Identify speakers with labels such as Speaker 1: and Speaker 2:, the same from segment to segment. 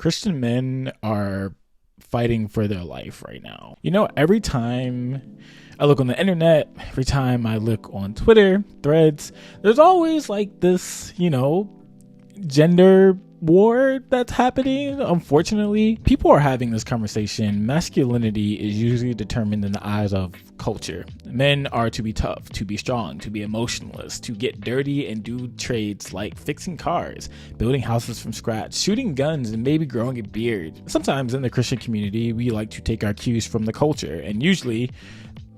Speaker 1: Christian men are fighting for their life right now. Every time I look on the internet, every time I look on Twitter, threads, there's always like this, gender war that's happening. Unfortunately, people are having this conversation. Masculinity is usually determined in the eyes of culture. Men are to be tough, to be strong, to be emotionless, to get dirty and do trades like fixing cars, building houses from scratch, shooting guns, and maybe growing a beard. Sometimes in the Christian community, we like to take our cues from the culture, and usually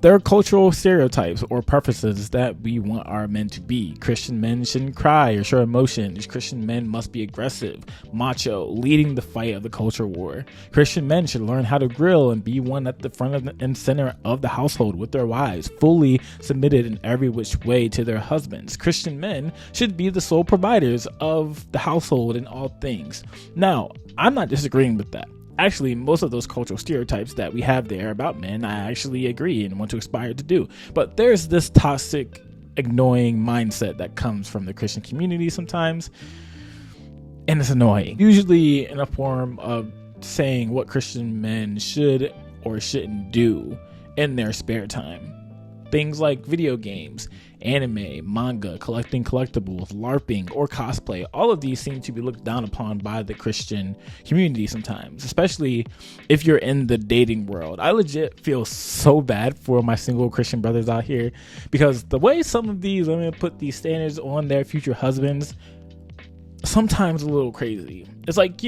Speaker 1: there are cultural stereotypes or preferences that we want our men to be. Christian men shouldn't cry or show emotions. Christian men must be aggressive, macho, leading the fight of the culture war. Christian men should learn how to grill and be one at the front and center of the household with their wives, fully submitted in every which way to their husbands. Christian men should be the sole providers of the household in all things. Now, I'm not disagreeing with that. Actually, most of those cultural stereotypes that we have there about men, I actually agree and want to aspire to do. But there's this toxic, annoying mindset that comes from the Christian community sometimes, and it's annoying. Usually in a form of saying what Christian men should or shouldn't do in their spare time. Things like video games, anime, manga, collecting collectibles, LARPing, or cosplay. All of these seem to be looked down upon by the Christian community sometimes, especially if you're in the dating world. I legit feel so bad for my single Christian brothers out here, because the way some of these women put these standards on their future husbands, sometimes a little crazy. It's like,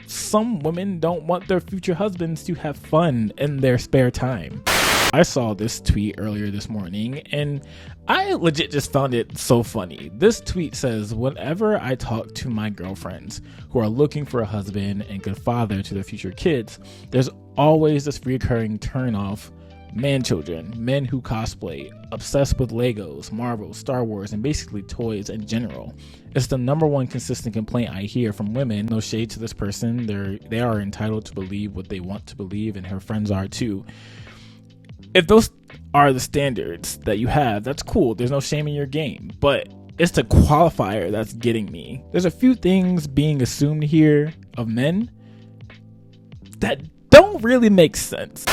Speaker 1: some women don't want their future husbands to have fun in their spare time. I saw this tweet earlier this morning and I legit just found it so funny. This tweet says, whenever I talk to my girlfriends who are looking for a husband and good father to their future kids, there's always this recurring turnoff: man children, men who cosplay, obsessed with Legos, Marvel, Star Wars, and basically toys in general. It's the number one consistent complaint I hear from women. No shade to this person. They are entitled to believe what they want to believe, and her friends are too. If those are the standards that you have, that's cool. There's no shame in your game, but it's the qualifier that's getting me. There's a few things being assumed here of men that don't really make sense.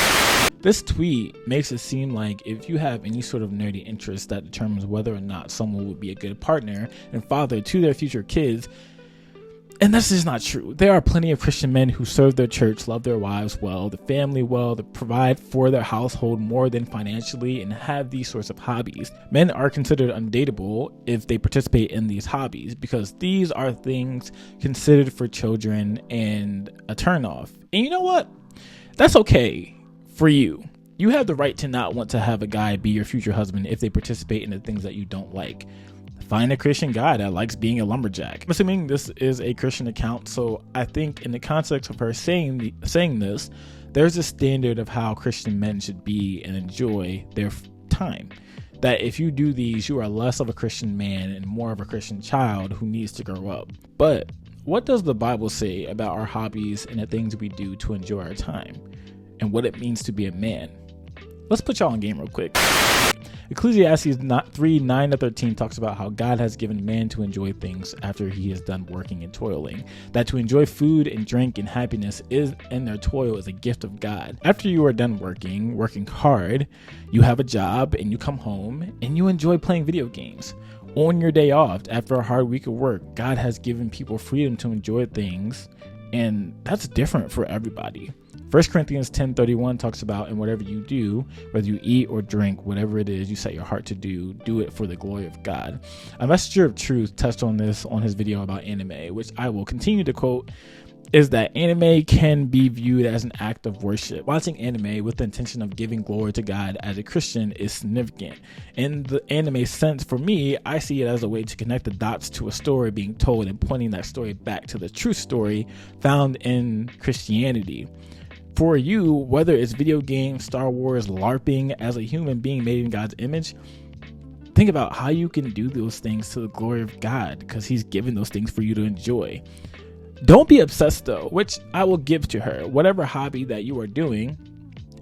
Speaker 1: This tweet makes it seem like if you have any sort of nerdy interest that determines whether or not someone would be a good partner and father to their future kids, and that's just not true. There are plenty of Christian men who serve their church, love their wives well, the family well, that provide for their household more than financially, and have these sorts of hobbies. Men are considered undateable if they participate in these hobbies, because these are things considered for children and a turnoff. And you know what? That's okay for you. You have the right to not want to have a guy be your future husband if they participate in the things that you don't like. Find a Christian guy that likes being a lumberjack. I'm assuming this is a Christian account, so I think in the context of her saying this, there's a standard of how Christian men should be and enjoy their time. That if you do these, you are less of a Christian man and more of a Christian child who needs to grow up. But what does the Bible say about our hobbies and the things we do to enjoy our time, and what it means to be a man? Let's put y'all on game real quick. Ecclesiastes 3:9-13 talks about how God has given man to enjoy things after he is done working and toiling. That to enjoy food and drink and happiness in their toil is a gift of God. After you are done working hard, you have a job and you come home and you enjoy playing video games. On your day off, after a hard week of work, God has given people freedom to enjoy things, and that's different for everybody. 1 Corinthians 10:31 talks about, and whatever you do, whether you eat or drink, whatever it is you set your heart to do, do it for the glory of God. A messenger of truth touched on this on his video about anime, which I will continue to quote, is that anime can be viewed as an act of worship. Watching anime with the intention of giving glory to God as a Christian is significant. In the anime sense, for me, I see it as a way to connect the dots to a story being told and pointing that story back to the true story found in Christianity. For you, whether it's video games, Star Wars, LARPing, as a human being made in God's image, think about how you can do those things to the glory of God, because he's given those things for you to enjoy. Don't be obsessed though, which I will give to her. Whatever hobby that you are doing,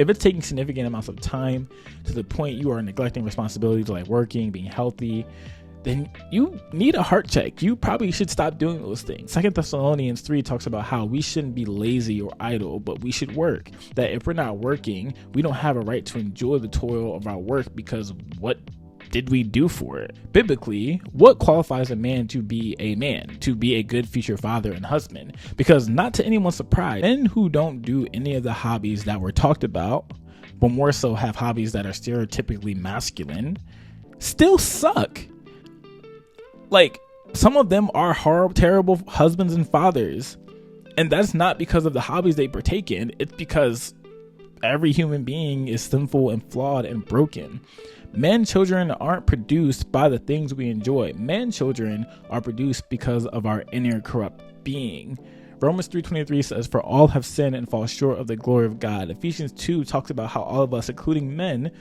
Speaker 1: if it's taking significant amounts of time to the point you are neglecting responsibilities like working, being healthy, then you need a heart check. You probably should stop doing those things. 2 Thessalonians 3 talks about how we shouldn't be lazy or idle, but we should work. That if we're not working, we don't have a right to enjoy the toil of our work, because what did we do for it? Biblically, what qualifies a man, to be a good future father and husband? Because not to anyone's surprise, men who don't do any of the hobbies that were talked about, but more so have hobbies that are stereotypically masculine, still suck. Like, some of them are horrible, terrible husbands and fathers. And that's not because of the hobbies they partake in. It's because every human being is sinful and flawed and broken. Men children aren't produced by the things we enjoy. Men children are produced because of our inner corrupt being. Romans 3:23 says, "For all have sinned and fall short of the glory of God." Ephesians 2 talks about how all of us, including men,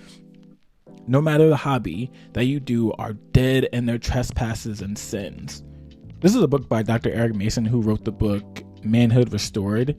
Speaker 1: no matter the hobby that you do, are dead in their trespasses and sins. This is a book by Dr. Eric Mason, who wrote the book Manhood Restored,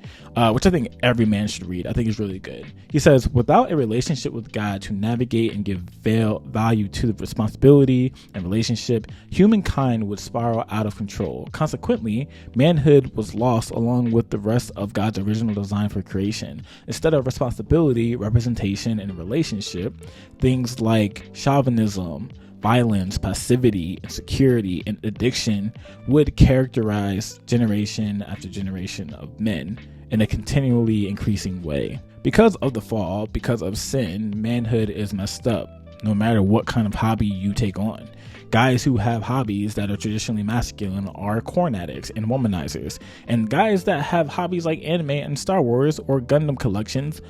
Speaker 1: which I think every man should read. I think it's really good. He says, without a relationship with God to navigate and give value to the responsibility and relationship, humankind would spiral out of control. Consequently, manhood was lost along with the rest of God's original design for creation. Instead of responsibility, representation, and relationship, things like chauvinism, violence, passivity, insecurity, and addiction would characterize generation after generation of men in a continually increasing way. Because of the fall, because of sin, manhood is messed up, no matter what kind of hobby you take on. Guys who have hobbies that are traditionally masculine are corn addicts and womanizers. And guys that have hobbies like anime and Star Wars or Gundam collections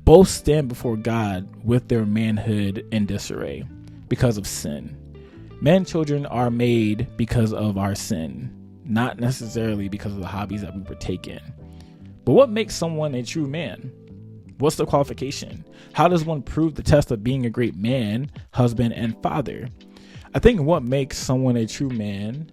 Speaker 1: both stand before God with their manhood in disarray. Because of sin. Men children are made because of our sin, not necessarily because of the hobbies that we partake in. But what makes someone a true man? What's the qualification? How does one prove the test of being a great man, husband, and father? I think what makes someone a true man,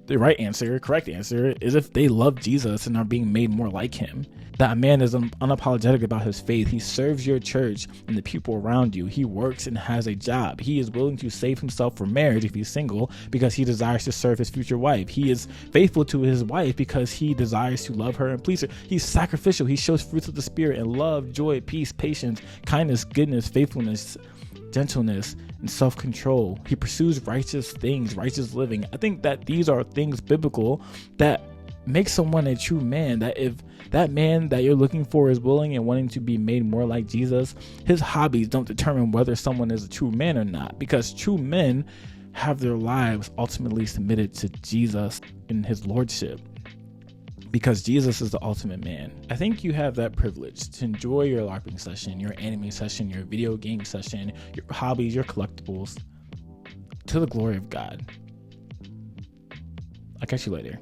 Speaker 1: the correct answer, is if they love Jesus and are being made more like him. That man is unapologetic about his faith. He serves your church and the people around you. He works and has a job. He is willing to save himself for marriage if he's single because he desires to serve his future wife. He is faithful to his wife because he desires to love her and please her. He's sacrificial. He shows fruits of the spirit and love, joy, peace, patience, kindness, goodness, faithfulness, gentleness, and self-control. He pursues righteous things, righteous living. I think that these are things biblical that make someone a true man. That if that man that you're looking for is willing and wanting to be made more like Jesus, his hobbies don't determine whether someone is a true man or not, because true men have their lives ultimately submitted to Jesus in his lordship, because Jesus is the ultimate man. I think you have that privilege to enjoy your LARPing session, your anime session, your video game session, your hobbies, your collectibles, to the glory of God. I'll catch you later.